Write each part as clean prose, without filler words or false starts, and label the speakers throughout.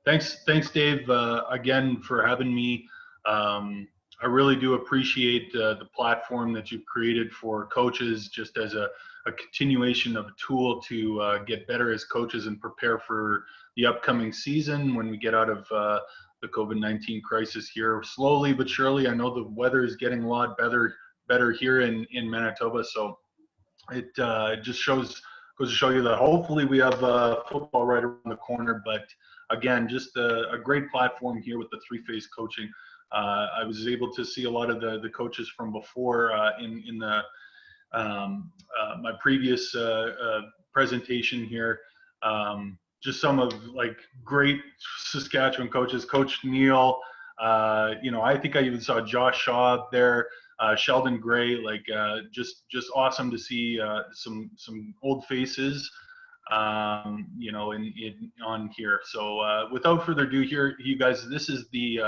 Speaker 1: Thanks, Dave, again for having me. I really do appreciate the platform that you've created for coaches, just as a continuation of a tool to get better as coaches and prepare for the upcoming season when we get out of the COVID-19 crisis here. Slowly but surely, I know the weather is getting a lot better here in Manitoba, so it just goes to show you that hopefully we have football right around the corner. But again, just a great platform here with the three-phase coaching. I was able to see a lot of the coaches from before in the my previous presentation here. Just some of like great Saskatchewan coaches, Coach Neil. I think I even saw Josh Shaw there, Sheldon Gray. Like just awesome to see some old faces. On here. So without further ado, here, you guys, this is the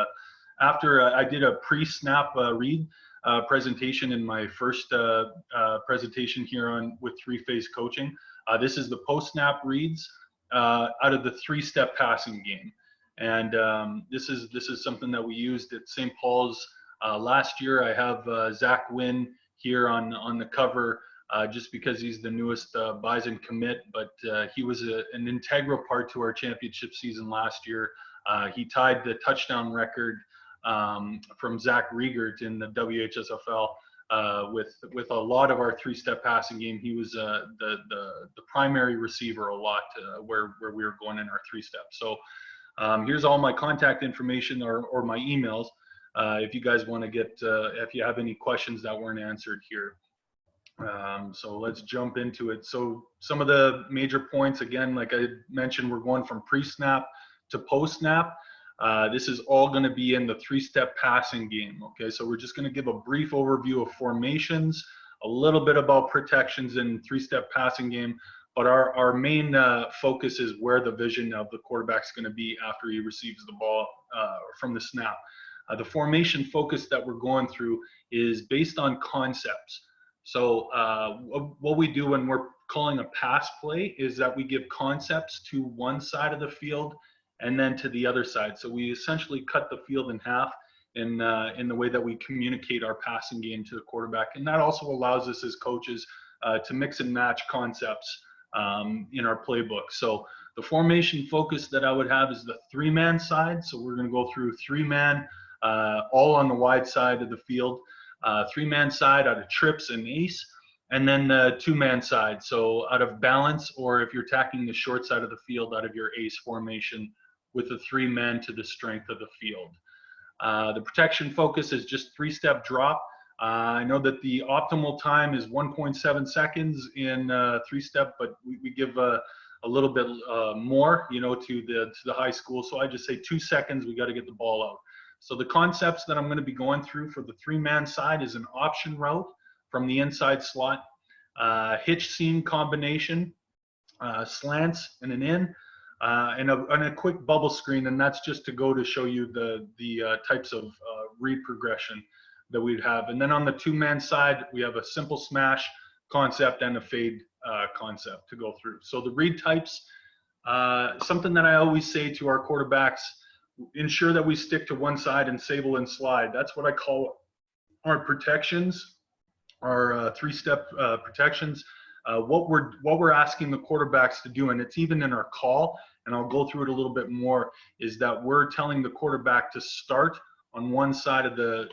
Speaker 1: after I did a pre-snap read presentation in my first presentation here on with three-phase coaching. This is the post-snap reads out of the three-step passing game, and this is something that we used at St. Paul's last year. I have Zach Wynn here on the cover. Just because he's the newest Bison commit, but he was an integral part to our championship season last year. He tied the touchdown record from Zach Riegert in the WHSFL with a lot of our three-step passing game. He was the primary receiver a lot where we were going in our three-step. So here's all my contact information or my emails if you guys want to get if you have any questions that weren't answered here. So let's jump into it. So some of the major points, again, like I mentioned, we're going from pre-snap to post-snap. This is all going to be in the three-step passing game. Okay, so we're just going to give a brief overview of formations, a little bit about protections in three-step passing game, but our main focus is where the vision of the quarterback's going to be after he receives the ball from the snap. The formation focus that we're going through is based on concepts. So what we do when we're calling a pass play is that we give concepts to one side of the field and then to the other side. So we essentially cut the field in half in the way that we communicate our passing game to the quarterback. And that also allows us as coaches to mix and match concepts in our playbook. So the formation focus that I would have is the three-man side. So we're going to go through three-man all on the wide side of the field. Three-man side out of trips and ace, and then the two-man side, so out of balance, or if you're attacking the short side of the field, out of your ace formation with the three men to the strength of the field. The protection focus is just three-step drop. I know that the optimal time is 1.7 seconds in three-step, but we give a little bit more, to the high school. So I just say 2 seconds. We got to get the ball out. So the concepts that I'm going to be going through for the three-man side is an option route from the inside slot, hitch seam combination, slants and an in, and a quick bubble screen, and that's just to go to show you the types of read progression that we'd have. And then on the two-man side, we have a simple smash concept and a fade concept to go through. So the read types, something that I always say to our quarterbacks, ensure that we stick to one side and sable and slide. That's what I call our protections, our three-step protections. What we're asking the quarterbacks to do, and it's even in our call, and I'll go through it a little bit more, is that we're telling the quarterback to start on one side of the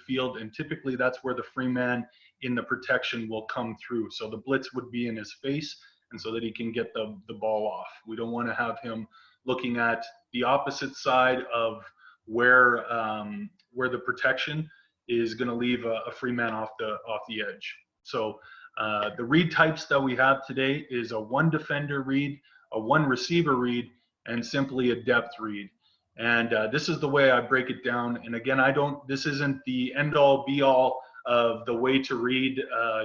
Speaker 1: field, and typically that's where the free man in the protection will come through. So the blitz would be in his face, and so that he can get the ball off. We don't want to have him looking at the opposite side of where the protection is going to leave a free man off the edge. So the read types that we have today is a one defender read, a one receiver read, and simply a depth read. And this is the way I break it down. And again, this isn't the end all be all of the way to read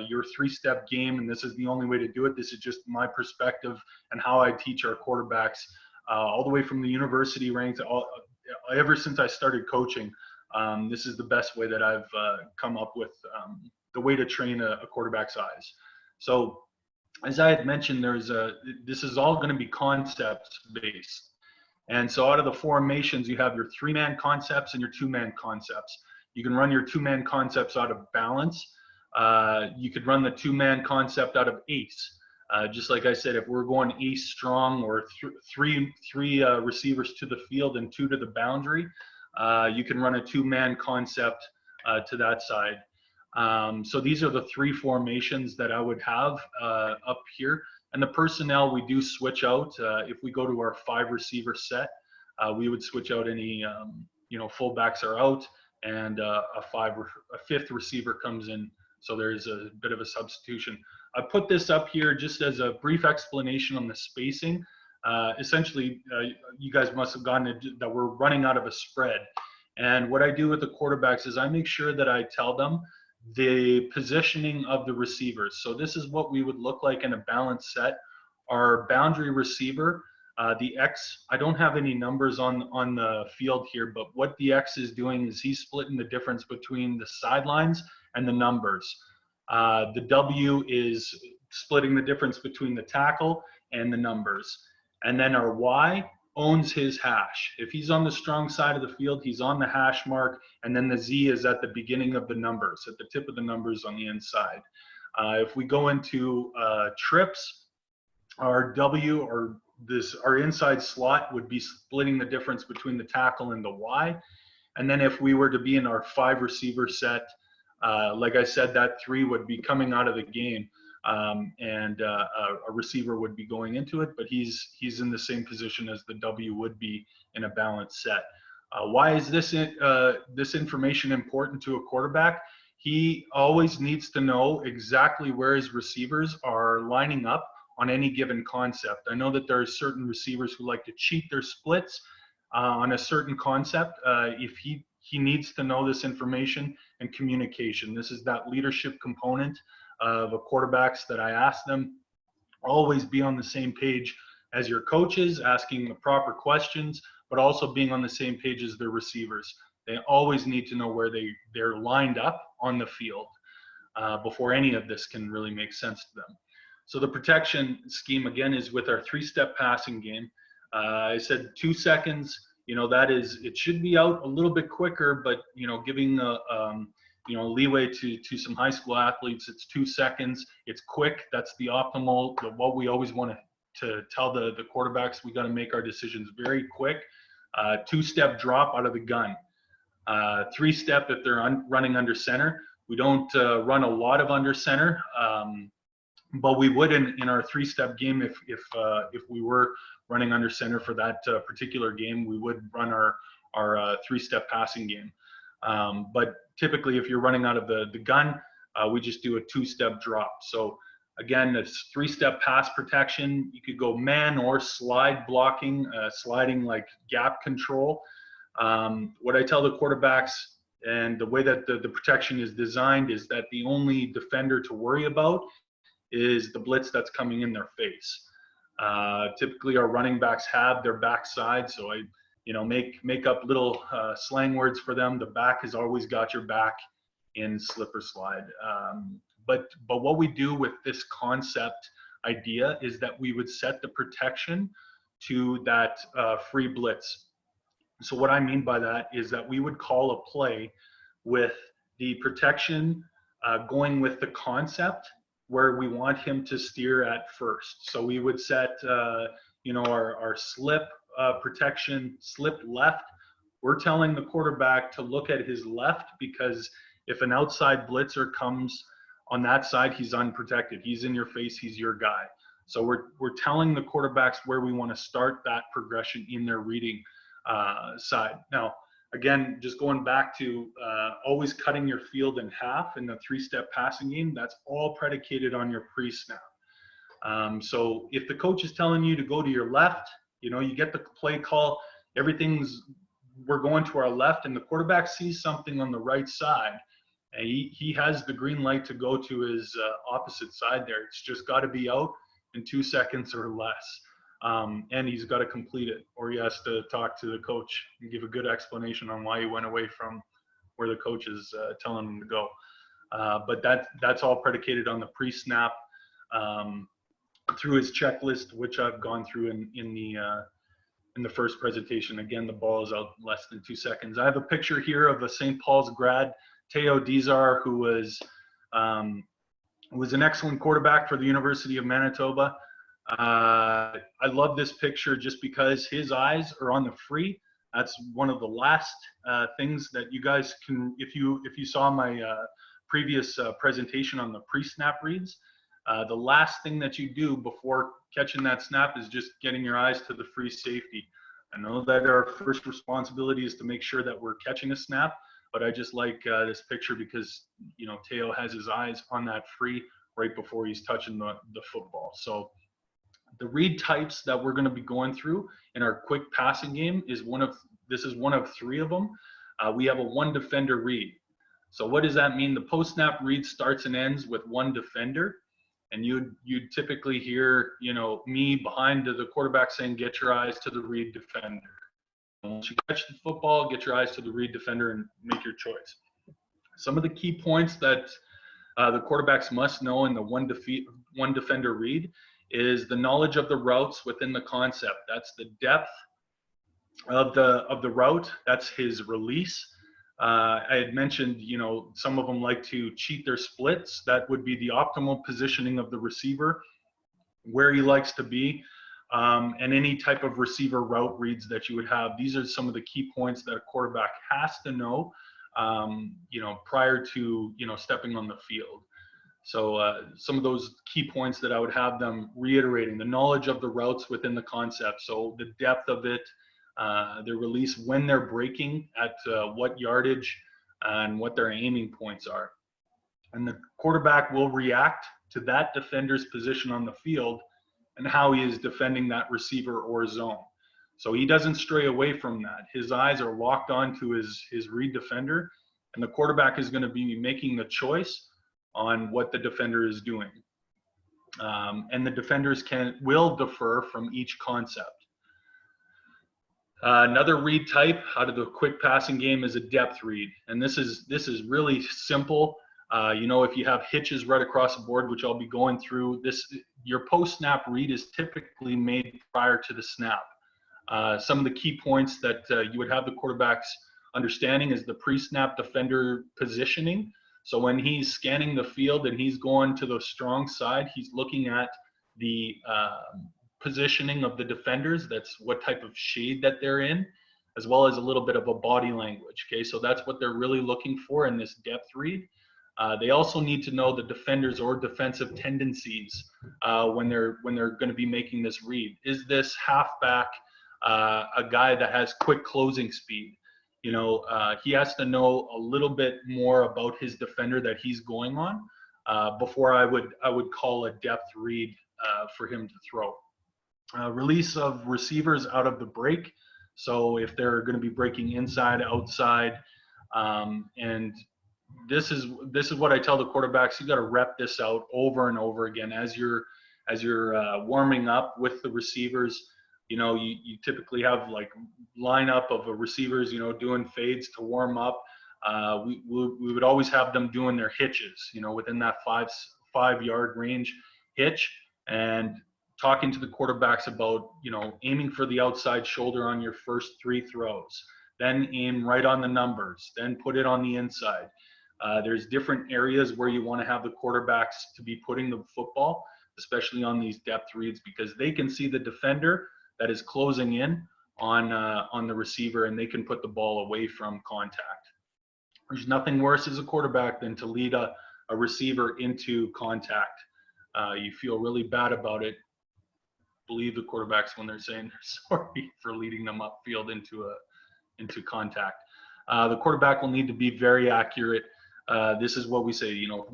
Speaker 1: your three-step game, and this is the only way to do it. This is just my perspective and how I teach our quarterbacks. All the way from the university ranks, ever since I started coaching, this is the best way that I've come up with the way to train a quarterback's eyes. So as I had mentioned, this is all going to be concepts based. And so out of the formations, you have your 3-man concepts and your 2-man concepts. You can run your 2-man concepts out of balance. You could run the 2-man concept out of ace. Just like I said, if we're going ace strong or three receivers to the field and 2 to the boundary, you can run a 2-man concept to that side. So these are the 3 formations that I would have up here. And the personnel, we do switch out. If we go to our 5 receiver set, we would switch out any, fullbacks are out, and a 5th receiver comes in. So there's a bit of a substitution. I put this up here just as a brief explanation on the spacing. Essentially, you guys must have gotten that we're running out of a spread. And what I do with the quarterbacks is I make sure that I tell them the positioning of the receivers. So this is what we would look like in a balanced set. Our boundary receiver, the X, I don't have any numbers on the field here, but what the X is doing is he's splitting the difference between the sidelines and the numbers. The W is splitting the difference between the tackle and the numbers. And then our Y owns his hash. If he's on the strong side of the field, he's on the hash mark, and then the Z is at the beginning of the numbers, at the tip of the numbers on the inside. If we go into trips, our W, or our inside slot, would be splitting the difference between the tackle and the Y. And then if we were to be in our 5 receiver set, like I said, that 3 would be coming out of the game. And a receiver would be going into it, but he's in the same position as the W would be in a balanced set. Why is this information important to a quarterback? He always needs to know exactly where his receivers are lining up on any given concept. I know that there are certain receivers who like to cheat their splits on a certain concept. If he needs to know this information and communication. This is that leadership component of the quarterbacks that I ask them. Always be on the same page as your coaches, asking the proper questions, but also being on the same page as their receivers. They always need to know where they're lined up on the field before any of this can really make sense to them. So the protection scheme, again, is with our 3-step passing game. I said 2 seconds, it should be out a little bit quicker, but, giving leeway to some high school athletes, it's 2 seconds. It's quick. That's the optimal. What we always want to tell the quarterbacks, we got to make our decisions very quick. 2-step drop out of the gun. 3-step if they're running under center. We don't run a lot of under center, but we would in our 3-step game if we were running under center for that particular game, we would run our 3-step passing game. But typically, if you're running out of the gun, we just do a 2-step drop. So again, it's 3-step pass protection. You could go man or slide blocking, sliding like gap control. What I tell the quarterbacks, and the way that the protection is designed, is that the only defender to worry about is the blitz that's coming in their face. Typically, our running backs have their backside, so I make up little slang words for them. The back has always got your back in slip or slide. But what we do with this concept idea is that we would set the protection to that free blitz. So what I mean by that is that we would call a play with the protection going with the concept where we want him to steer at first. So we would set our slip protection, slip left. We're telling the quarterback to look at his left, because if an outside blitzer comes on that side, he's unprotected. He's in your face. He's your guy. So we're telling the quarterbacks where we want to start that progression in their reading side. Now, again, just going back to always cutting your field in half in the 3-step passing game, that's all predicated on your pre-snap. So if the coach is telling you to go to your left, you get the play call, we're going to our left, and the quarterback sees something on the right side, and he has the green light to go to his opposite side there. It's just got to be out in 2 seconds or less. And he's got to complete it, or he has to talk to the coach and give a good explanation on why he went away from where the coach is telling him to go. But that's all predicated on the pre-snap through his checklist, which I've gone through in in the first presentation. Again, the ball is out less than 2 seconds. I have a picture here of a St. Paul's grad, Teo Dizar, who was an excellent quarterback for the University of Manitoba. I love this picture just because his eyes are on the free. That's one of the last things that you guys can, if you saw my previous presentation on the pre-snap reads, the last thing that you do before catching that snap is just getting your eyes to the free safety. I know that our first responsibility is to make sure that we're catching a snap, but I just like this picture because, you know, Teo has his eyes on that free right before he's touching the football. So the read types that we're going to be going through in our quick passing game is one of 3 of them. We have a 1 defender read. So what does that mean? The post-snap read starts and ends with 1 defender. And you'd typically hear, you know, me behind the quarterback saying, get your eyes to the read defender. Once you catch the football, get your eyes to the read defender and make your choice. Some of the key points that the quarterbacks must know in the one defender read is the knowledge of the routes within the concept. That's the depth of the route. That's his release. I had mentioned, you know, some of them like to cheat their splits. That would be the optimal positioning of the receiver, where he likes to be, and any type of receiver route reads that you would have. These are some of the key points that a quarterback has to know, you know, prior to, you know, stepping on the field. So some of those key points that I would have them reiterating: the knowledge of the routes within the concept, so the depth of it, their release, when they're breaking, at what yardage, and what their aiming points are. And the quarterback will react to that defender's position on the field and how he is defending that receiver or zone. So he doesn't stray away from that. His eyes are locked onto his read defender, and the quarterback is going to be making the choice on what the defender is doing. And the defenders will defer from each concept. Another read type out of the quick passing game is a depth read, and this is really simple. You know, if you have hitches right across the board, which I'll be going through, your post-snap read is typically made prior to the snap. Some of the key points that you would have the quarterbacks understanding is the pre-snap defender positioning. So when he's scanning the field and he's going to the strong side, he's looking at the positioning of the defenders. That's what type of shade that they're in, as well as a little bit of a body language. Okay, so that's what they're really looking for in this depth read. They also need to know the defenders or defensive tendencies when they're going to be making this read. Is this halfback a guy that has quick closing speed? You know, he has to know a little bit more about his defender that he's going on before I would call a depth read for him to throw. Release of receivers out of the break. So if they're going to be breaking inside, outside, and this is what I tell the quarterbacks: you got to rep this out over and over again as you're warming up with the receivers. You know, you typically have like lineup of receivers, you know, doing fades to warm up. We would always have them doing their hitches, you know, within that 5-yard range hitch, and talking to the quarterbacks about, you know, aiming for the outside shoulder on your first 3 throws, then aim right on the numbers, then put it on the inside. There's different areas where you want to have the quarterbacks to be putting the football, especially on these depth reads, because they can see the defender that is closing in on the receiver, and they can put the ball away from contact. There's nothing worse as a quarterback than to lead a receiver into contact. You feel really bad about it. Believe the quarterbacks when they're saying they're sorry for leading them upfield into contact. The quarterback will need to be very accurate. This is what we say, you know,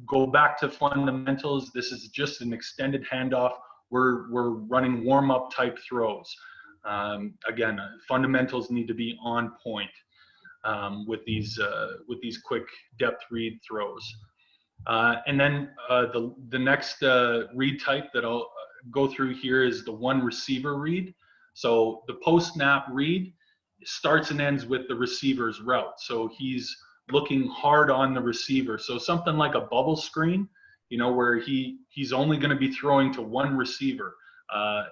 Speaker 1: go back to fundamentals. This is just an extended handoff. We're running warm-up type throws. Again, fundamentals need to be on point with these quick depth read throws. And then the next read type that I'll go through here is the one receiver read. So the post-snap read starts and ends with the receiver's route. So he's looking hard on the receiver. So something like a bubble screen, you know, where he's only going to be throwing to one receiver.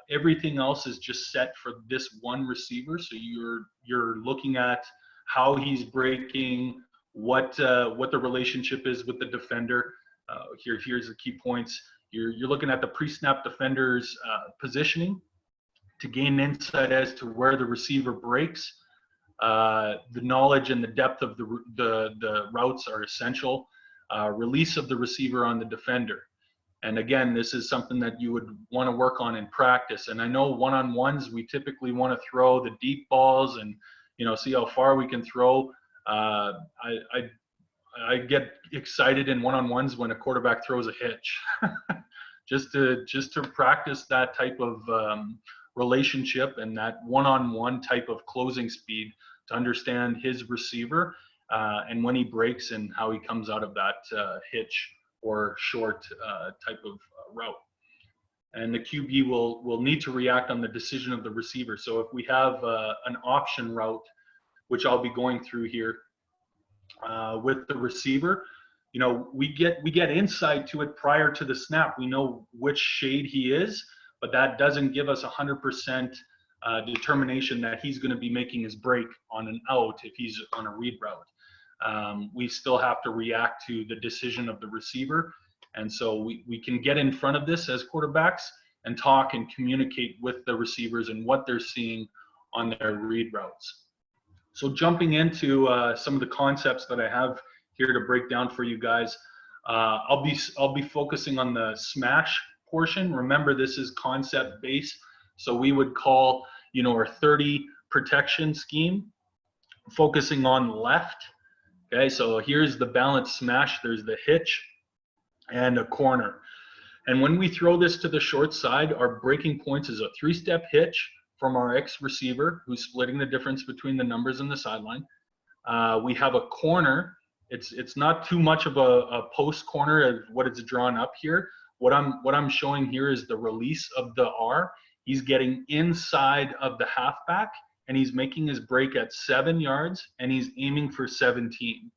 Speaker 1: Everything else is just set for this one receiver. So you're looking at how he's breaking, what the relationship is with the defender. Here's the key points. You're looking at the pre-snap defender's positioning to gain insight as to where the receiver breaks. The knowledge and the depth of the routes are essential. Release of the receiver on the defender. And again, this is something that you would want to work on in practice. And I know one-on-ones, we typically want to throw the deep balls and, see how far we can throw. I get excited in one-on-ones when a quarterback throws a hitch, just to practice that type of relationship and that one-on-one type of closing speed to understand his receiver and when he breaks and how he comes out of that hitch or short type of route. And the QB will need to react on the decision of the receiver. So if we have an option route, which I'll be going through here with the receiver, we get insight to it prior to the snap. We know which shade he is, but that doesn't give us 100% determination that he's going to be making his break on an out if he's on a read route. We still have to react to the decision of the receiver. And so we can get in front of this as quarterbacks and talk and communicate with the receivers and what they're seeing on their read routes. So jumping into some of the concepts that I have here to break down for you guys, I'll be focusing on the smash portion. Remember, this is concept based. So we would call, our 30 protection scheme, focusing on left. Okay, so here's the balanced smash. There's the hitch and a corner. And when we throw this to the short side, our breaking points is a 3-step hitch from our X receiver, who's splitting the difference between the numbers and the sideline. We have a corner. It's not too much of a post corner as what it's drawn up here. What I'm showing here is the release of the R. He's getting inside of the halfback, and he's making his break at 7 yards, and he's aiming for 17.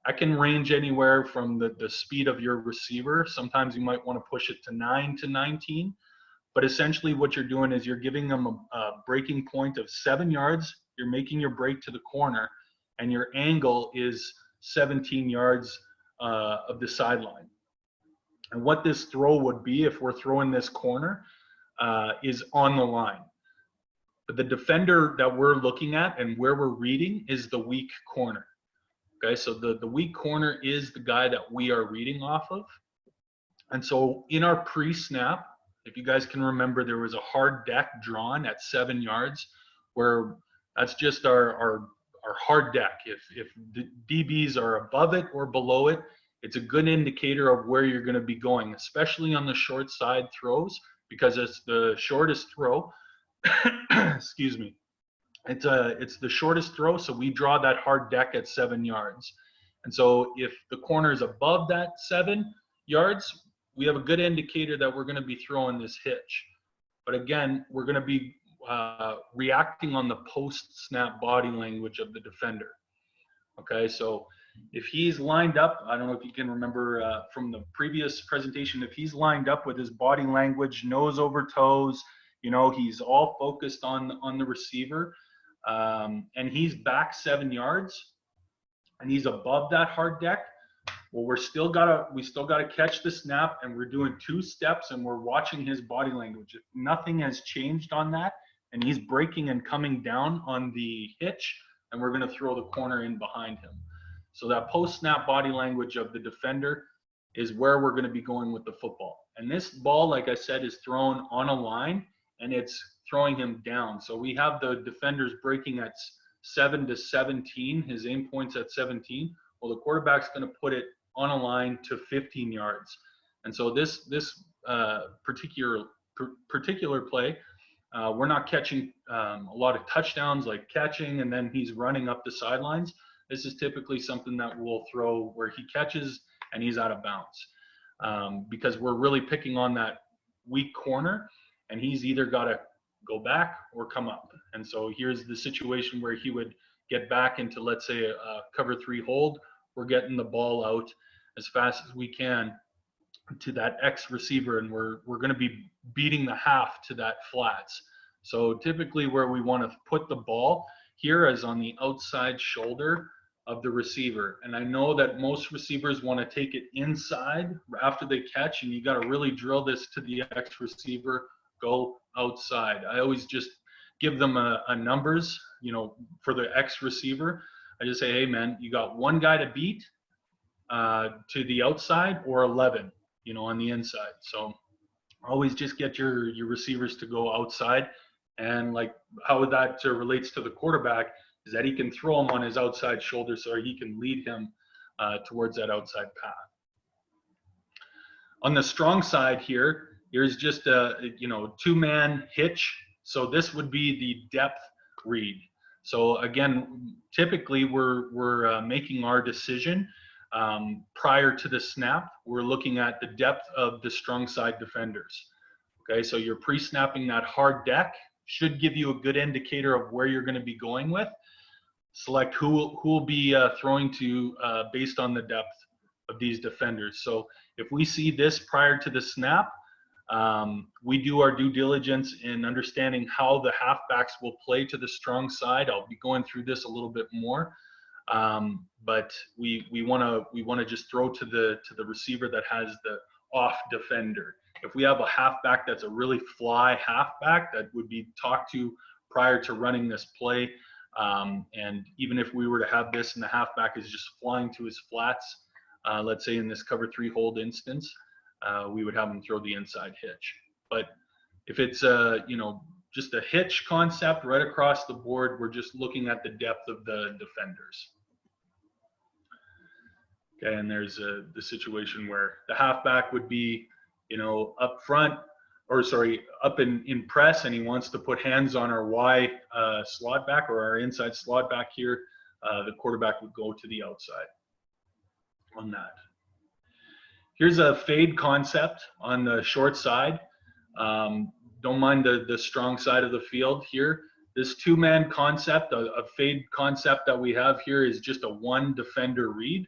Speaker 1: I can range anywhere from the speed of your receiver. Sometimes you might want to push it to 9 to 19. But essentially what you're doing is you're giving them a breaking point of 7 yards. You're making your break to the corner, and your angle is 17 yards of the sideline. And what this throw would be if we're throwing this corner is on the line. But the defender that we're looking at and where we're reading is the weak corner. Okay, so the weak corner is the guy that we are reading off of. And so in our pre-snap, if you guys can remember, there was a hard deck drawn at 7 yards, where that's just our hard deck. If the DBs are above it or below it, it's a good indicator of where you're going to be going, especially on the short side throws, because it's the shortest throw. Excuse me. It's the shortest throw, so we draw that hard deck at 7 yards. And so if the corner is above that 7 yards, we have a good indicator that we're going to be throwing this hitch. But again, we're going to be reacting on the post-snap body language of the defender. Okay, so if he's lined up, I don't know if you can remember from the previous presentation, if he's lined up with his body language, nose over toes, he's all focused on the receiver, and he's back 7 yards, and he's above that hard deck. Well, we still gotta catch the snap, and we're doing 2 steps, and we're watching his body language. If nothing has changed on that, and he's breaking and coming down on the hitch, and we're gonna throw the corner in behind him. So that post-snap body language of the defender is where we're gonna be going with the football. And this ball, like I said, is thrown on a line, and it's throwing him down. So we have the defenders breaking at 7 to 17, his aim point's at 17. Well, the quarterback's gonna put it on a line to 15 yards. And so this particular play, we're not catching a lot of touchdowns like catching and then he's running up the sidelines. This is typically something that we'll throw where he catches and he's out of bounds, because we're really picking on that weak corner, and he's either got to go back or come up. And so here's the situation where he would get back into, let's say, a cover 3 hold. We're getting the ball out as fast as we can to that X receiver, and we're going to be beating the half to that flats. So typically where we want to put the ball here is on the outside shoulder of the receiver. And I know that most receivers want to take it inside after they catch, and you got to really drill this to the X receiver, go outside. I always just give them a numbers, for the X receiver. I just say, hey man, you got one guy to beat to the outside, or 11, on the inside. So always just get your receivers to go outside. And like how that relates to the quarterback is that he can throw him on his outside shoulder, so he can lead him towards that outside path. On the strong side here, here's just a 2-man hitch. So this would be the depth read. So again, typically we're making our decision prior to the snap. We're looking at the depth of the strong side defenders. Okay, so you're pre-snapping that hard deck. Should give you a good indicator of where you're going to be going with. Select who will be throwing to based on the depth of these defenders. So if we see this prior to the snap, we do our due diligence in understanding how the halfbacks will play to the strong side. I'll be going through this a little bit more, but we want to just throw to the receiver that has the off defender. If we have a halfback that's a really fly halfback, that would be talked to prior to running this play. And even if we were to have this and the halfback is just flying to his flats, let's say in this cover 3 hold instance, we would have him throw the inside hitch. But if it's just a hitch concept right across the board, we're just looking at the depth of the defenders. Okay, and there's the situation where the halfback would be up front, or sorry, up in press, and he wants to put hands on our Y slot back, or our inside slot back here. The quarterback would go to the outside on that. Here's a fade concept on the short side. Don't mind the strong side of the field here. This 2-man concept, a fade concept that we have here, is just a 1 defender read.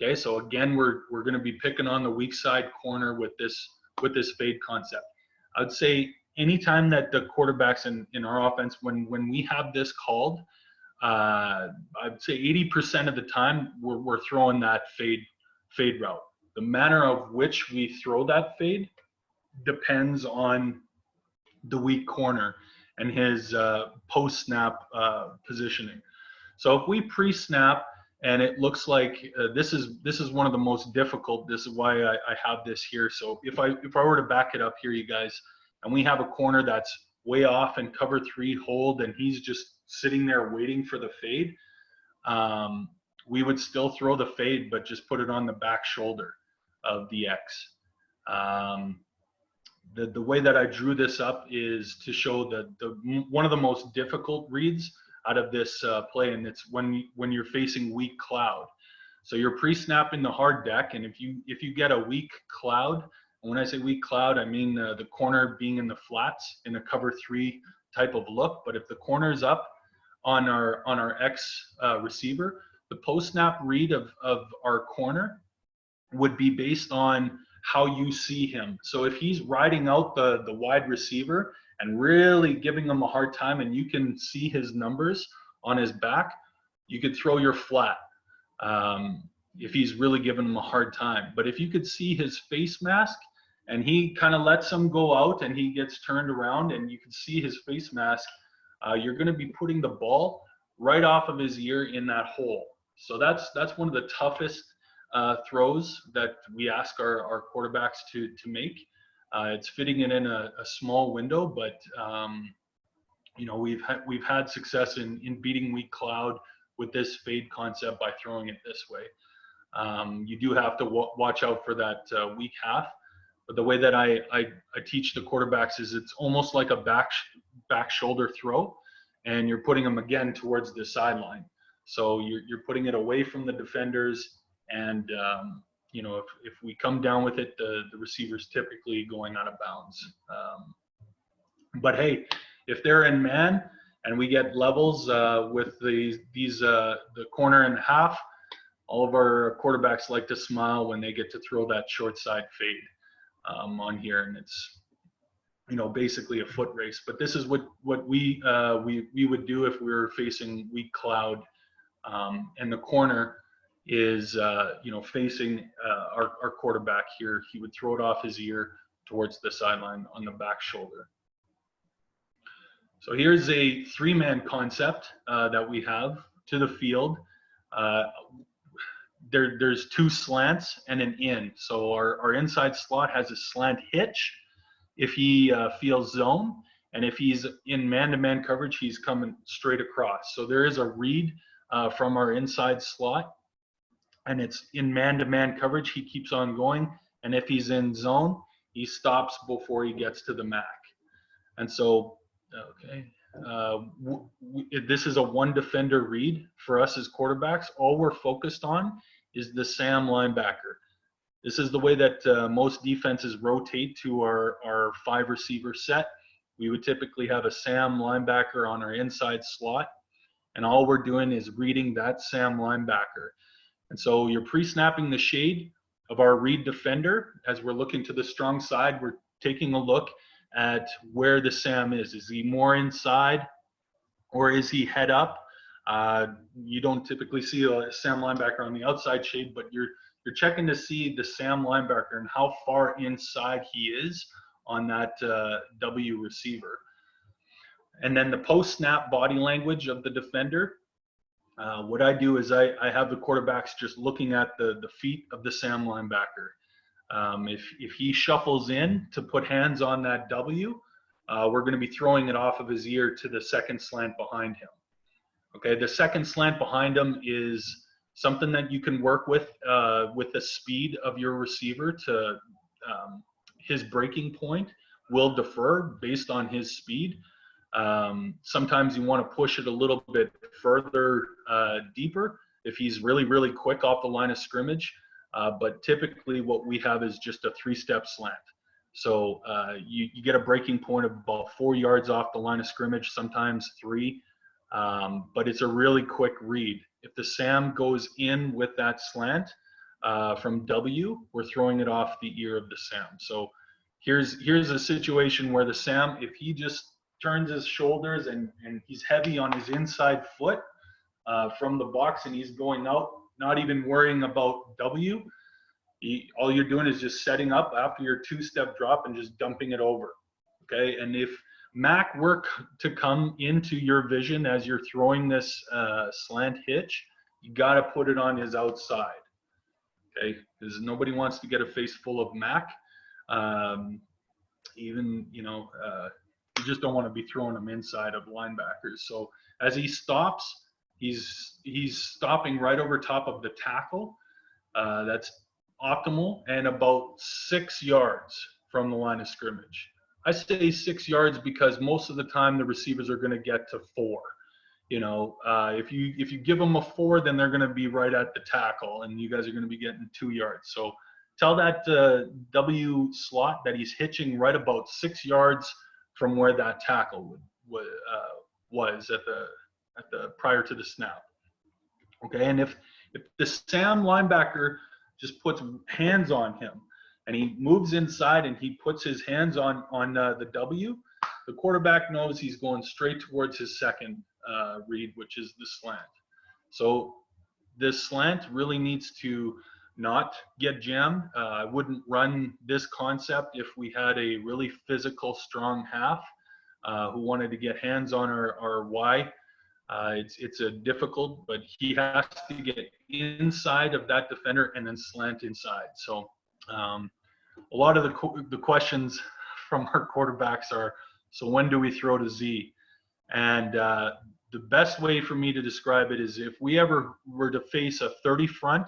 Speaker 1: Okay, so again, we're going to be picking on the weak side corner with this fade concept. I'd say anytime that the quarterbacks in our offense, when we have this called, I'd say 80% of the time we're throwing that fade route. The manner of which we throw that fade depends on the weak corner and his post-snap positioning. So if we pre-snap and it looks like this is one of the most difficult. This is why I have this here. So if I were to back it up here, you guys, and we have a corner that's way off in cover 3 hold, and he's just sitting there waiting for the fade, we would still throw the fade, but just put it on the back shoulder of the X. The way that I drew this up is to show one of the most difficult reads out of this play, and it's when you're facing weak cloud. So you're pre-snapping the hard deck, and if you get a weak cloud, and when I say weak cloud, I mean the corner being in the flats in a cover 3 type of look. But if the corner is up on our X receiver, the post-snap read of our corner would be based on how you see him. So if he's riding out the wide receiver and really giving him a hard time, and you can see his numbers on his back, you could throw your flat if he's really giving him a hard time. But if you could see his face mask and he kind of lets him go out and he gets turned around and you can see his face mask, you're going to be putting the ball right off of his ear in that hole. So that's one of the toughest throws that we ask our quarterbacks to make. It's fitting it in a small window, but we've had success in beating weak cloud with this fade concept by throwing it this way. You do have to watch out for that weak half, but the way that I teach the quarterbacks is it's almost like a back shoulder throw, and you're putting them again towards the sideline. So you're putting it away from the defenders, and if we come down with it, the receiver's typically going out of bounds. But hey, if they're in man and we get levels with the corner and half, all of our quarterbacks like to smile when they get to throw that short side fade. on here, and it's, you know, basically a foot race. But this is what we would do if we were facing weak cloud, and the corner is you know, facing our quarterback here. He would throw it off his ear towards the sideline on the back shoulder. So here's a 3-man concept that we have to the field. There's 2 slants and an in. So our inside slot has a slant hitch if he feels zone, and if he's in man-to-man coverage, he's coming straight across. So there is a read from our inside slot, and it's in man-to-man coverage, he keeps on going, and if he's in zone, he stops before he gets to the MAC. And so, okay, this is a 1 defender read for us as quarterbacks. All we're focused on is the Sam linebacker. This is the way that most defenses rotate to our 5 receiver set. We would typically have a Sam linebacker on our inside slot, and all we're doing is reading that Sam linebacker. And so you're pre-snapping the shade of our read defender. As we're looking to the strong side, we're taking a look at where the Sam is. Is he more inside, or is he head up? You don't typically see a Sam linebacker on the outside shade, but you're checking to see the Sam linebacker and how far inside he is on that W receiver. And then the post-snap body language of the defender. What I do is I have the quarterbacks just looking at the feet of the Sam linebacker. If he shuffles in to put hands on that W, we're going to be throwing it off of his ear to the second slant behind him. Okay, the second slant behind him is something that you can work with the speed of your receiver to his breaking point will differ based on his speed. Sometimes you want to push it a little bit further deeper if he's really, really quick off the line of scrimmage. But typically what we have is just a 3-step slant. So you get a breaking point of about 4 yards off the line of scrimmage, sometimes 3. But it's a really quick read. If the Sam goes in with that slant from W, we're throwing it off the ear of the Sam. So here's a situation where the Sam, if he just turns his shoulders and he's heavy on his inside foot from the box and he's going out, not even worrying about W, all you're doing is just setting up after your 2-step drop and just dumping it over. Okay, and if Mac were to come into your vision as you're throwing this slant hitch, you got to put it on his outside. Okay, because nobody wants to get a face full of Mac. Even, you know, you just don't want to be throwing him inside of linebackers. So as he stops, he's stopping right over top of the tackle. That's optimal, and about 6 yards from the line of scrimmage. I say 6 yards because most of the time the receivers are going to get to 4. You know, if you give them a 4, then they're going to be right at the tackle, and you guys are going to be getting 2 yards. So tell that W slot that he's hitching right about 6 yards from where that tackle was at the prior to the snap. Okay, and if the Sam linebacker just puts hands on him, and he moves inside and he puts his hands on the W, the quarterback knows he's going straight towards his second read, which is the slant. So this slant really needs to not get jammed. I wouldn't run this concept if we had a really physical, strong half who wanted to get hands on our Y. It's a difficult, but he has to get inside of that defender and then slant inside. So a lot of the questions from our quarterbacks are, so when do we throw to Z? And the best way for me to describe it is if we ever were to face a 30 front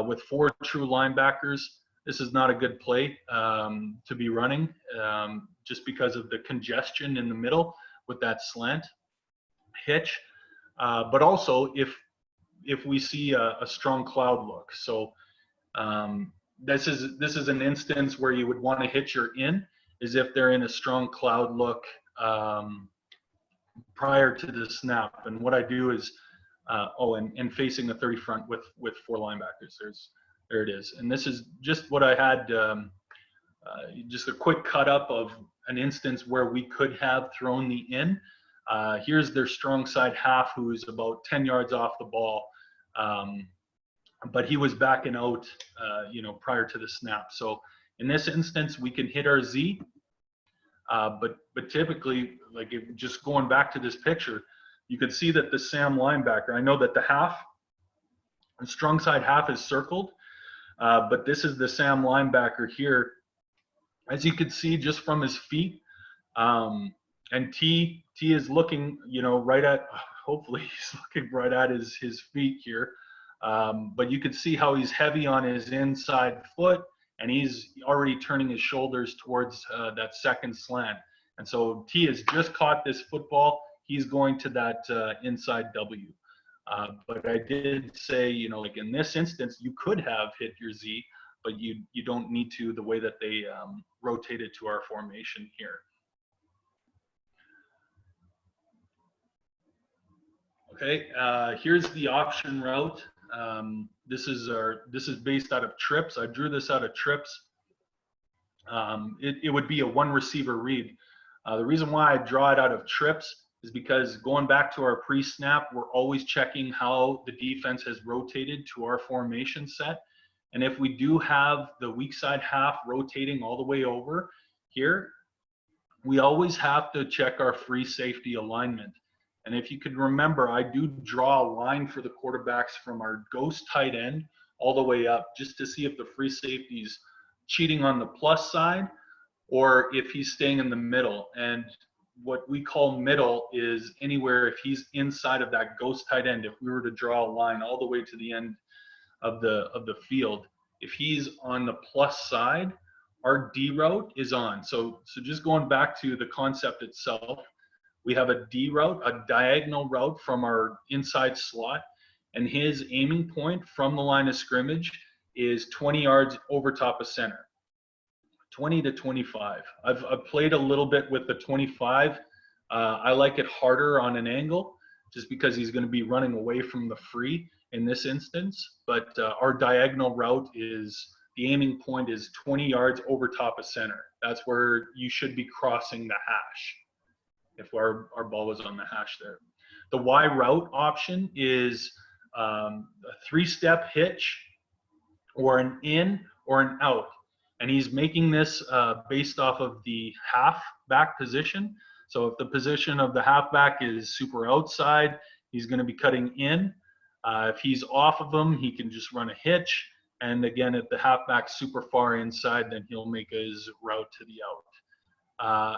Speaker 1: with 4 true linebackers, this is not a good play to be running just because of the congestion in the middle with that slant hitch. But also if we see a strong cloud look. So this is an instance where you would want to hitch your in, is if they're in a strong cloud look prior to the snap. And what I do is, and facing the 30 front with 4 linebackers. There it is. And this is just what I had just a quick cut up of an instance where we could have thrown the in. Here's their strong side half, who's about 10 yards off the ball. But he was backing out, prior to the snap. So in this instance, we can hit our Z. But typically, like just going back to this picture, you could see that the Sam linebacker, I know that the strong side half is circled, but this is the Sam linebacker here. As you can see just from his feet, and T is looking, right at, hopefully he's looking right at his feet here. But you can see how he's heavy on his inside foot, and he's already turning his shoulders towards that second slant. And so T has just caught this football. He's going to that inside W. But I did say, like in this instance, you could have hit your Z, but you don't need to, the way that they rotated to our formation here. Okay, here's the option route. This is based out of trips. I drew this out of trips. It would be a one receiver read. The reason why I draw it out of trips is because going back to our pre-snap, we're always checking how the defense has rotated to our formation set. And if we do have the weak side half rotating all the way over here, we always have to check our free safety alignment. And if you could remember, I do draw a line for the quarterbacks from our ghost tight end all the way up, just to see if the free safety's cheating on the plus side or if he's staying in the middle. And what we call middle is anywhere if he's inside of that ghost tight end. If we were to draw a line all the way to the end of the field, if he's on the plus side, our D route is on. So just going back to the concept itself, we have a D route, a diagonal route from our inside slot, and his aiming point from the line of scrimmage is 20 yards over top of center, 20 to 25. I've played a little bit with the 25. I like it harder on an angle just because he's going to be running away from the free in this instance. But our diagonal route is, the aiming point is 20 yards over top of center. That's where you should be crossing the hash if our ball was on the hash there. The Y route option is a three-step hitch or an in or an out. And he's making this based off of the halfback position. So if the position of the halfback is super outside, he's going to be cutting in. If he's off of him, he can just run a hitch. And again, if the halfback's super far inside, then he'll make his route to the out.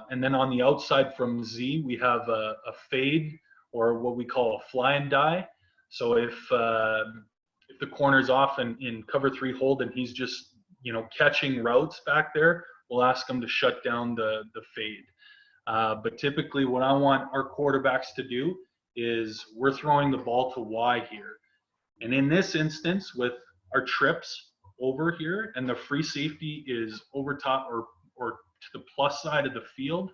Speaker 1: And then on the outside from Z, we have a fade, or what we call a fly and die. So if the corner's off and in cover 3 hold and he's just catching routes back there, we'll ask him to shut down the fade. But typically what I want our quarterbacks to do is we're throwing the ball to Y here. And in this instance, with our trips over here and the free safety is over top or to the plus side of the field,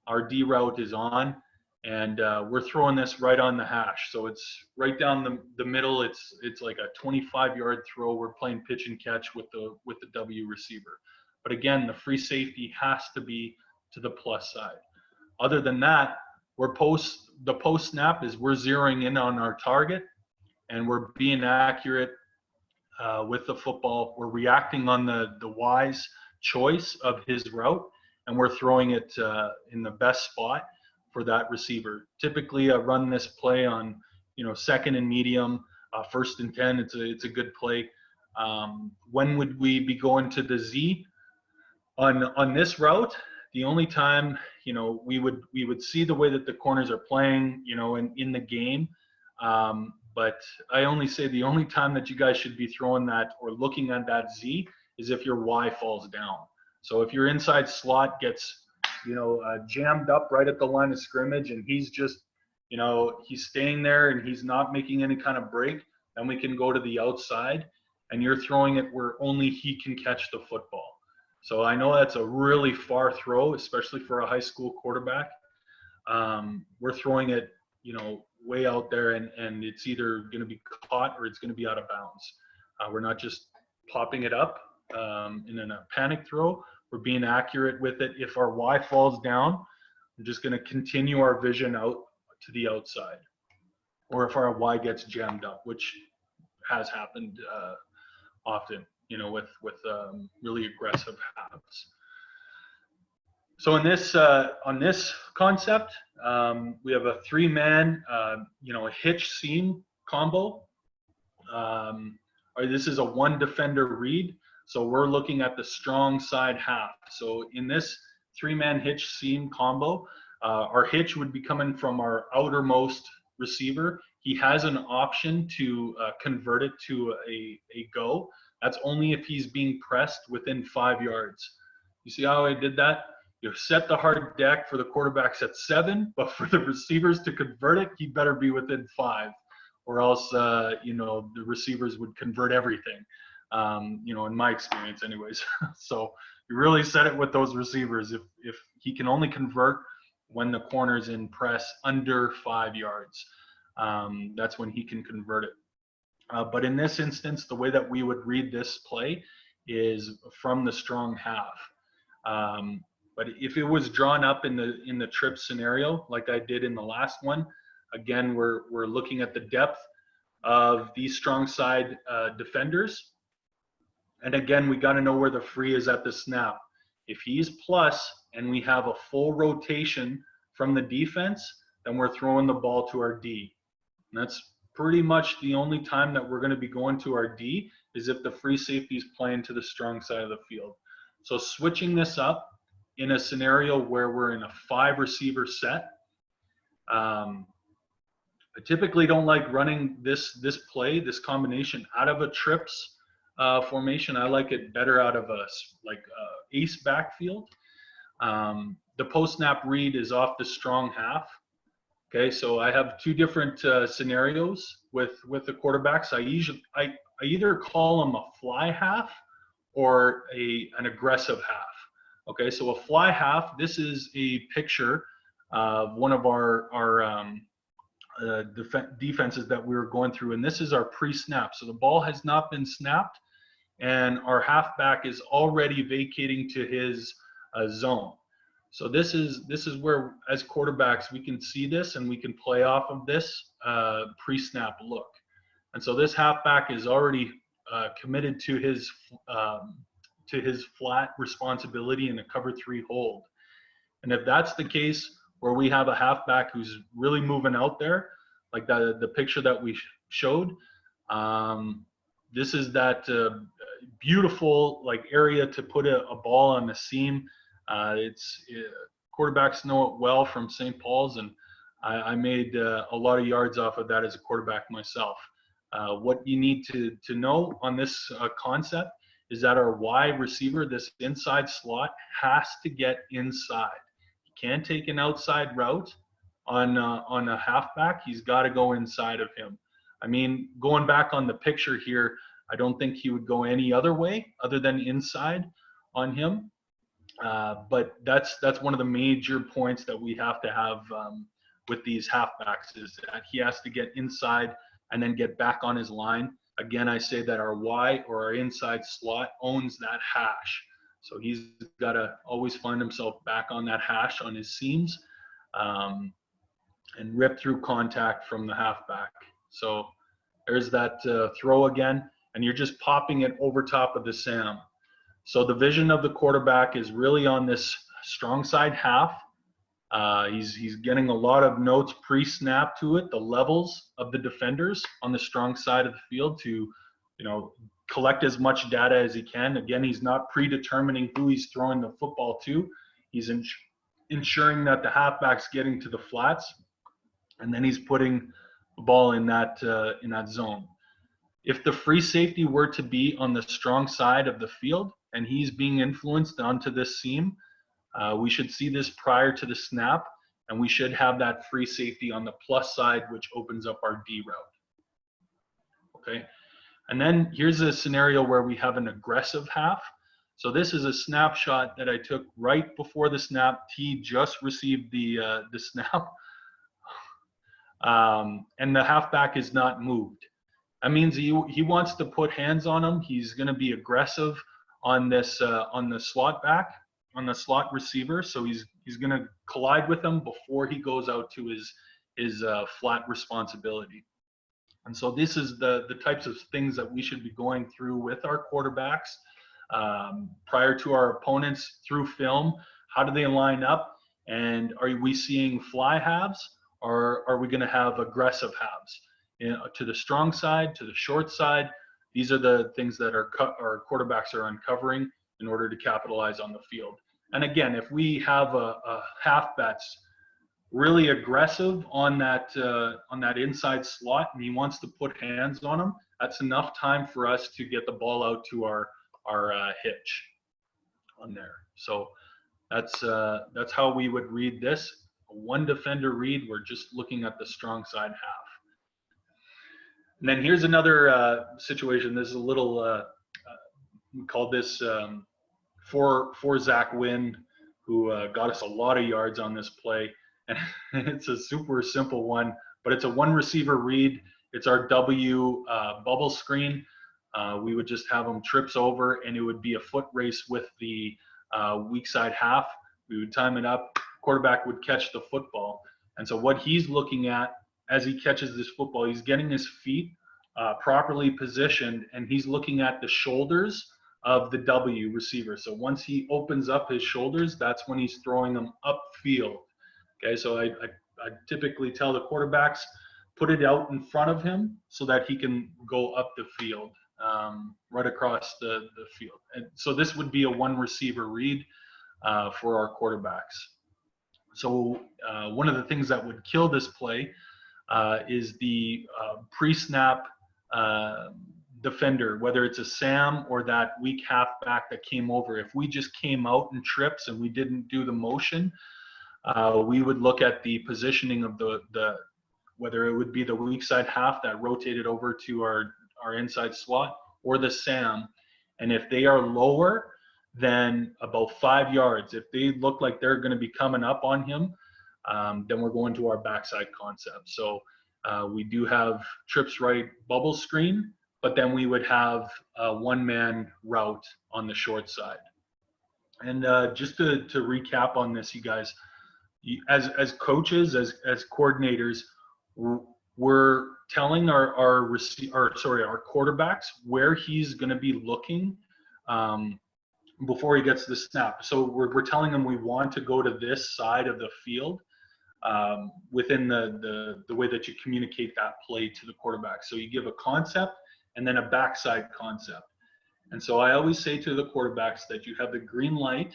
Speaker 1: our D route is on, and we're throwing this right on the hash. So it's right down the middle. It's like a 25-yard throw. We're playing pitch and catch with the W receiver. But again, the free safety has to be to the plus side. Other than that, the post snap is we're zeroing in on our target and we're being accurate with the football. We're reacting on the Y's choice of his route, and we're throwing it in the best spot for that receiver. Typically, I run this play on second and medium, first and 10. It's a good play. When would we be going to the Z on this route? The only time we would see the way that the corners are playing in the game. But I only say the only time that you guys should be throwing that or looking at that Z is if your Y falls down. So if your inside slot gets jammed up right at the line of scrimmage and he's just he's staying there and he's not making any kind of break, then we can go to the outside and you're throwing it where only he can catch the football. So I know that's a really far throw, especially for a high school quarterback. We're throwing it way out there, and it's either going to be caught or it's going to be out of bounds. We're not just popping it up in a panic throw. We're being accurate with it. If our Y falls down, we're just going to continue our vision out to the outside. Or if our Y gets jammed up, which has happened often, you know, with really aggressive halves. So in this on this concept, we have a 3-man, you know, a hitch seam combo. This is a 1 defender read. So we're looking at the strong side half. So in this 3-man hitch seam combo, our hitch would be coming from our outermost receiver. He has an option to convert it to a go. That's only if he's being pressed within 5 yards. You see how I did that? You set the hard deck for the quarterbacks at 7, but for the receivers to convert it, he better be within 5, or else you know, the receivers would convert everything. You know, in my experience, anyways. So you really set it with those receivers. If he can only convert when the corner's in press under 5 yards, that's when he can convert it. But in this instance, the way that we would read this play is from the strong half. But if it was drawn up in the trip scenario, like I did in the last one, again, we're looking at the depth of these strong side defenders. And again, we got to know where the free is at the snap. If he's plus and we have a full rotation from the defense, then we're throwing the ball to our D. And that's pretty much the only time that we're going to be going to our D, is if the free safety is playing to the strong side of the field. So switching this up in a scenario where we're in a 5 receiver set, I typically don't like running this play, this combination, out of a trips formation. I like it better out of a ace backfield. The post snap read is off the strong half. Okay, so I have 2 different scenarios with the quarterbacks. I either call them a fly half or an aggressive half. Okay, so a fly half, this is a picture of one of our defenses that we were going through, and this is our pre-snap. So the ball has not been snapped, and our halfback is already vacating to his zone. So this is where, as quarterbacks, we can see this and we can play off of this pre-snap look. And so this halfback is already committed to his flat responsibility in a cover 3 hold. And if that's the case, where we have a halfback who's really moving out there, like the picture that we showed, this is that beautiful area to put a ball on the seam. Quarterbacks know it well from St. Paul's, and I made a lot of yards off of that as a quarterback myself. What you need to know on this concept is that our wide receiver, this inside slot, has to get inside. He can't take an outside route on a halfback. He's got to go inside of him. I mean, going back on the picture here, I don't think he would go any other way other than inside on him. But that's one of the major points that we have to have with these halfbacks, is that he has to get inside and then get back on his line. Again, I say that our Y, or our inside slot, owns that hash. So he's got to always find himself back on that hash on his seams and rip through contact from the halfback. So there's that throw again, and you're just popping it over top of the Sam. So the vision of the quarterback is really on this strong side half. He's getting a lot of notes pre-snap to it, the levels of the defenders on the strong side of the field, to, collect as much data as he can. Again, he's not predetermining who he's throwing the football to. He's ensuring that the halfback's getting to the flats, and then he's putting the ball in that zone. If the free safety were to be on the strong side of the field and he's being influenced onto this seam, we should see this prior to the snap, and we should have that free safety on the plus side, which opens up our D route. Okay, and then here's a scenario where we have an aggressive half. So this is a snapshot that I took right before the snap. T just received the snap, and the halfback is not moved. That means he wants to put hands on him. He's going to be aggressive on this on the slot back, slot receiver. So he's going to collide with him before he goes out to his flat responsibility. And so this is the types of things that we should be going through with our quarterbacks prior to our opponents through film. How do they line up? And are we seeing fly halves, or are we going to have aggressive halves? To the strong side, to the short side. These are the things that our quarterbacks are uncovering in order to capitalize on the field. And again, if we have a half that's really aggressive on that inside slot, and he wants to put hands on him, that's enough time for us to get the ball out to our hitch on there. So that's how we would read this. A one defender read. We're just looking at the strong side half. And then here's another situation. This is a little we called this for Zach Wynn, who got us a lot of yards on this play. And it's a super simple one, but it's a one receiver read. It's our W bubble screen. We would just have them trips over, and it would be a foot race with the weak side half. We would time it up. Quarterback would catch the football. And so what he's looking at as he catches this football, he's getting his feet properly positioned, and he's looking at the shoulders of the W receiver. So once he opens up his shoulders, that's when he's throwing them upfield. Okay, so I typically tell the quarterbacks, put it out in front of him so that he can go up the field, right across the field. And so this would be a one receiver read for our quarterbacks. So one of the things that would kill this play is the pre-snap defender, whether it's a Sam or that weak halfback that came over. If we just came out in trips and we didn't do the motion, we would look at the positioning of the whether it would be the weak side half that rotated over to our inside slot, or the Sam. And if they are lower than about 5 yards, if they look like they're going to be coming up on him, then we're going to our backside concept. So we do have trips right bubble screen, but then we would have a one-man route on the short side. And just to recap on this, you guys, as coaches, as coordinators, we're telling our quarterbacks where he's going to be looking before he gets the snap. So we're telling them we want to go to this side of the field within the way that you communicate that play to the quarterback. So you give a concept and then a backside concept. And so I always say to the quarterbacks that you have the green light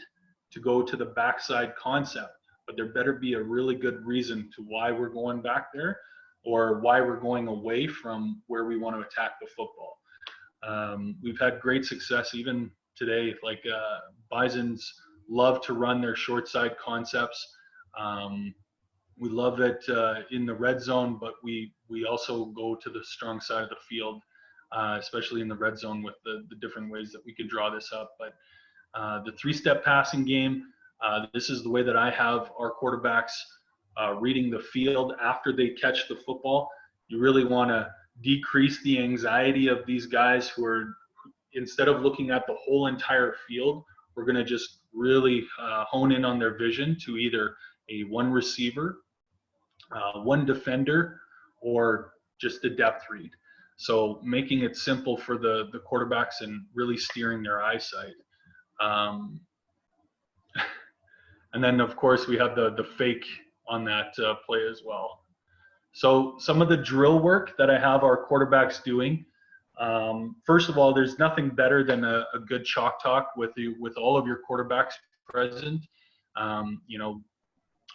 Speaker 1: to go to the backside concept, but there better be a really good reason to why we're going back there, or why we're going away from where we want to attack the football. We've had great success even today. Like Bisons love to run their short side concepts. We love it in the red zone, but we also go to the strong side of the field, especially in the red zone with the different ways that we could draw this up. But the three-step passing game, this is the way that I have our quarterbacks reading the field after they catch the football. You really want to decrease the anxiety of these guys who are, instead of looking at the whole entire field, we're going to just really hone in on their vision to either a one receiver, one defender, or just a depth read. So making it simple for the quarterbacks and really steering their eyesight. And then, of course, we have the fake on that play as well. So some of the drill work that I have our quarterbacks doing, first of all, there's nothing better than a good chalk talk with all of your quarterbacks present.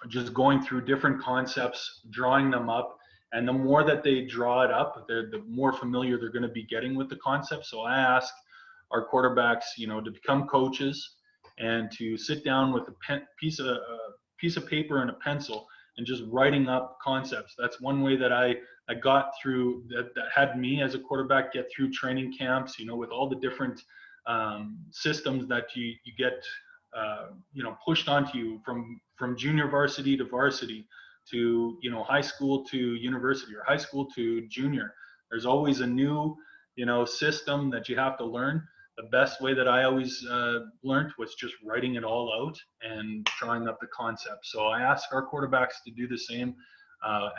Speaker 1: Just going through different concepts, drawing them up, and the more that they draw it up, the more familiar they're going to be getting with the concept. So I ask our quarterbacks, to become coaches and to sit down with a piece of paper and a pencil and just writing up concepts. That's one way that I got through, that had me as a quarterback get through training camps, with all the different systems that you get, pushed onto you from junior varsity to varsity to, high school to university, or high school to junior. There's always a new, system that you have to learn. the best way that I always learned was just writing it all out and drawing up the concept. So I ask our quarterbacks to do the same.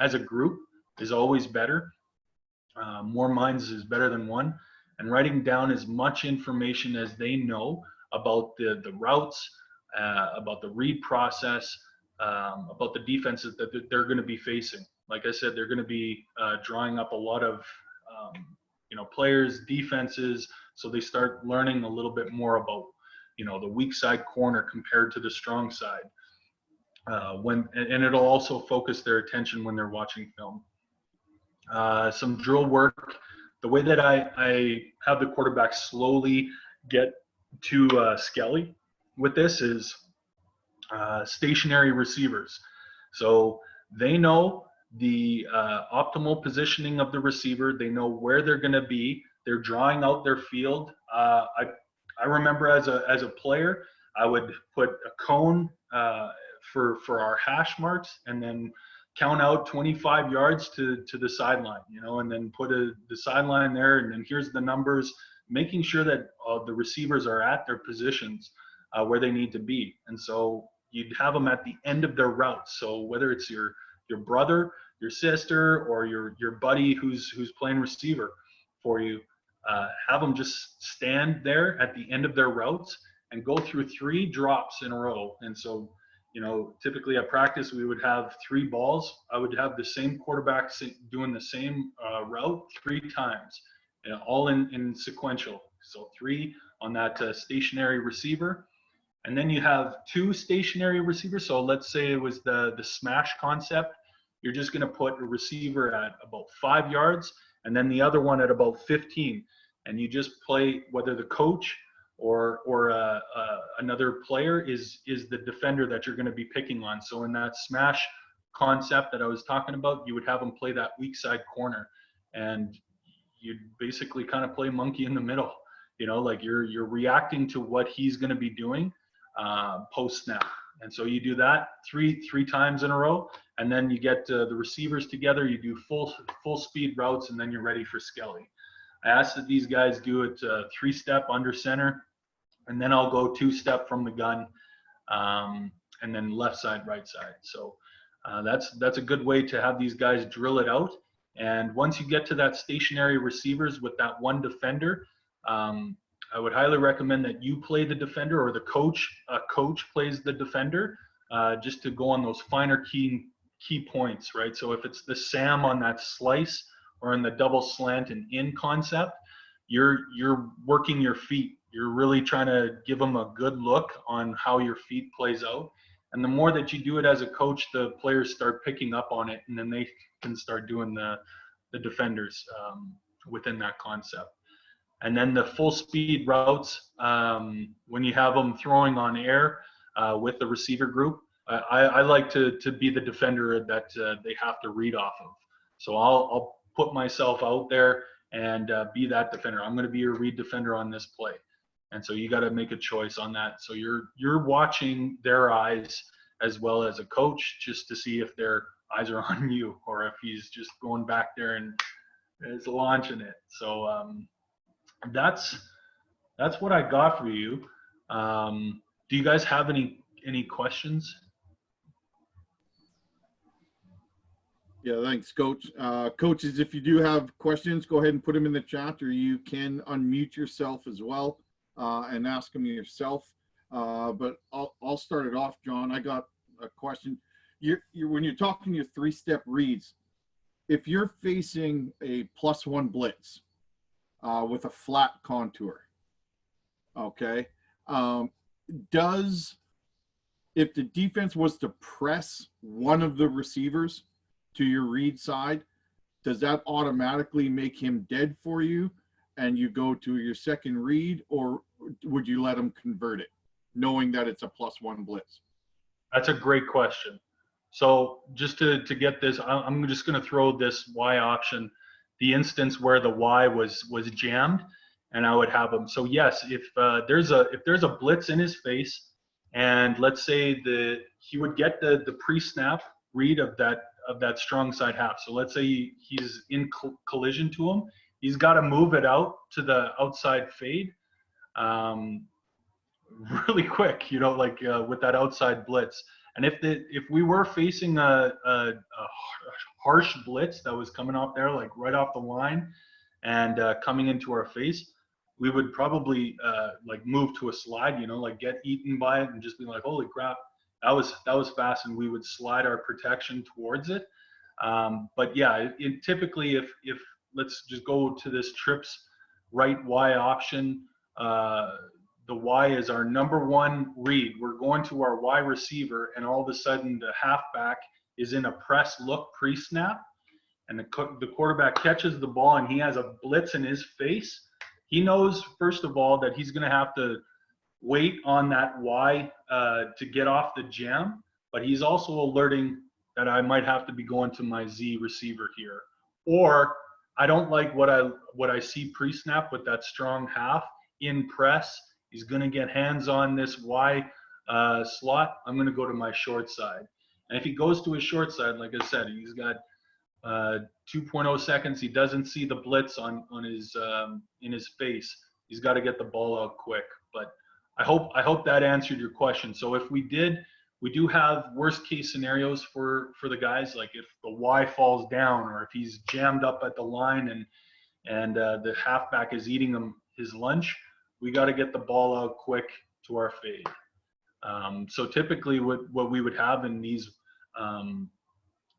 Speaker 1: As a group is always better. More minds is better than one. And writing down as much information as they know about the routes, about the read process, about the defenses that they're going to be facing. Like I said, they're going to be drawing up a lot of players, defenses, so they start learning a little bit more about the weak side corner compared to the strong side. And it'll also focus their attention when they're watching film. Some drill work. The way that I have the quarterback slowly get to Skelly with this is stationary receivers. So they know the optimal positioning of the receiver. They know where they're going to be. They're drawing out their field. I remember as a player, I would put a cone for our hash marks, and then count out 25 yards to the sideline, and then put the sideline there, and then here's the numbers, making sure that the receivers are at their positions where they need to be. And so you'd have them at the end of their routes. So whether it's your brother, your sister, or your buddy who's playing receiver for you, have them just stand there at the end of their routes and go through 3 drops in a row. And so typically at practice, we would have 3 balls. I would have the same quarterback doing the same route 3 times, all in sequential. So 3 on that stationary receiver. And then you have 2 stationary receivers. So let's say it was the smash concept. You're just going to put a receiver at about 5 yards and then the other one at about 15. And you just play, whether the coach or another player is the defender that you're going to be picking on. So in that smash concept that I was talking about, you would have them play that weak side corner, and you'd basically kind of play monkey in the middle. Like you're reacting to what he's going to be doing post snap. And so you do that three times in a row, and then you get the receivers together. You do full speed routes, and then you're ready for Skelly. I asked that these guys do it 3-step under center, and then I'll go 2-step from the gun, and then left side, right side. So that's a good way to have these guys drill it out. And once you get to that stationary receivers with that one defender, I would highly recommend that you play the defender, or the coach plays the defender, just to go on those finer key points, right? So if it's the Sam on that slice or in the double slant and in concept, you're working your feet. You're really trying to give them a good look on how your feet plays out. And the more that you do it as a coach, the players start picking up on it, and then they can start doing the defenders within that concept. And then the full speed routes, when you have them throwing on air with the receiver group, I like to be the defender that they have to read off of. So I'll put myself out there and be that defender. I'm going to be your read defender on this play. And so you got to make a choice on that. So you're watching their eyes as well as a coach, just to see if their eyes are on you, or if he's just going back there and is launching it. So that's what I got for you. Do you guys have any questions?
Speaker 2: Yeah, thanks, Coach. Coaches, if you do have questions, go ahead and put them in the chat, or you can unmute yourself as well and ask them yourself. But I'll start it off, John. I got a question. When you're talking your 3-step reads, if you're facing a +1 blitz with a flat contour, okay, if the defense was to press one of the receivers to your read side, does that automatically make him dead for you and you go to your second read, or would you let him convert it knowing that it's a +1 blitz?
Speaker 1: That's a great question. So just to get this, I'm just going to throw this Y option, the instance where the Y was jammed, and I would have him. So yes, if there's a blitz in his face, and let's say he would get the pre-snap read of that strong side half. So let's say he's in collision to him. He's got to move it out to the outside fade. really quick, you know, like with that outside blitz. And if we were facing a harsh blitz that was coming off there, like right off the line, and coming into our face, we would probably like move to a slide, you know, like get eaten by it and just be like, holy crap, that was fast, and we would slide our protection towards it. But yeah, typically if let's just go to this trips right Y option. The Y is our number one read. We're going to our Y receiver, and all of a sudden the halfback is in a press look pre-snap, and the quarterback catches the ball, and he has a blitz in his face. He knows, first of all, that he's going to have to wait on that Y to get off the jam, but he's also alerting that I might have to be going to my Z receiver here. Or I don't like what I see pre-snap with that strong half in press. He's going to get hands on this Y slot. I'm going to go to my short side. And if he goes to his short side, like I said, he's got 2.0 seconds. He doesn't see the blitz on his in his face. He's got to get the ball out quick. But I hope that answered your question. So if we do have worst case scenarios for the guys, like if the Y falls down or if he's jammed up at the line and the halfback is eating him his lunch, we got to get the ball out quick to our fade. So typically what we would have in these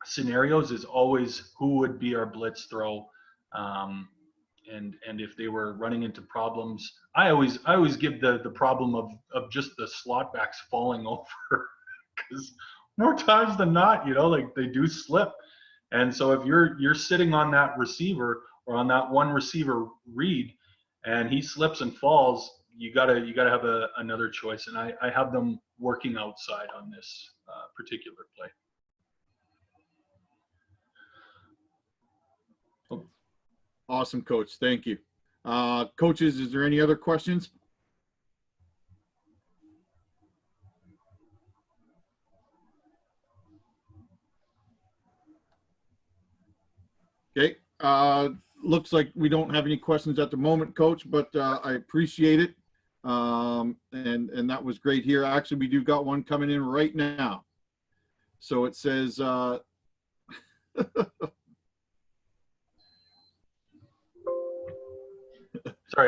Speaker 1: scenarios is always who would be our blitz throw. And if they were running into problems, I always give the problem of just the slot backs falling over, because more times than not, you know, like they do slip. And so if you're sitting on that receiver or on that one receiver read, and he slips and falls, you gotta have another choice. And I have them working outside on this particular play.
Speaker 2: Awesome, Coach. Thank you. Coaches, is there any other questions? Okay. Looks like we don't have any questions at the moment, Coach, but I appreciate it. And that was great here. Actually, we do got one coming in right now. So it says, sorry,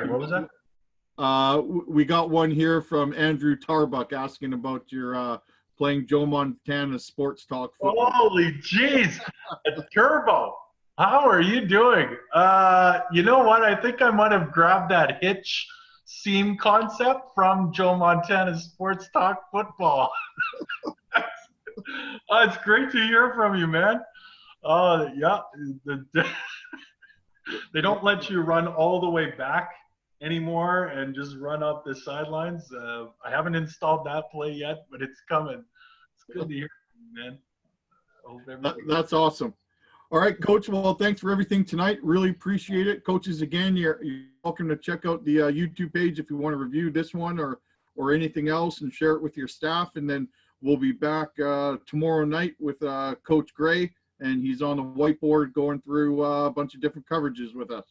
Speaker 1: what was that?
Speaker 2: We got one here from Andrew Tarbuck asking about your playing Joe Montana Sports Talk football.
Speaker 1: Holy jeez, Turbo. How are you doing? You know what? I think I might have grabbed that hitch seam concept from Joe Montana's Sports Talk Football. Oh, it's great to hear from you, man. Yeah, they don't let you run all the way back anymore and just run up the sidelines. I haven't installed that play yet, but it's coming. It's good to hear from you, man.
Speaker 2: That's awesome. All right, Coach. Well, thanks for everything tonight. Really appreciate it. Coaches, again, you're welcome to check out the YouTube page if you want to review this one or anything else and share it with your staff. And then we'll be back tomorrow night with Coach Gray, and he's on the whiteboard going through a bunch of different coverages with us.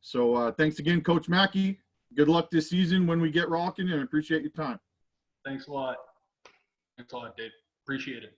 Speaker 2: So thanks again, Coach Makie. Good luck this season when we get rocking, and I appreciate your time.
Speaker 1: Thanks a lot. Thanks a lot, Dave. Appreciate it.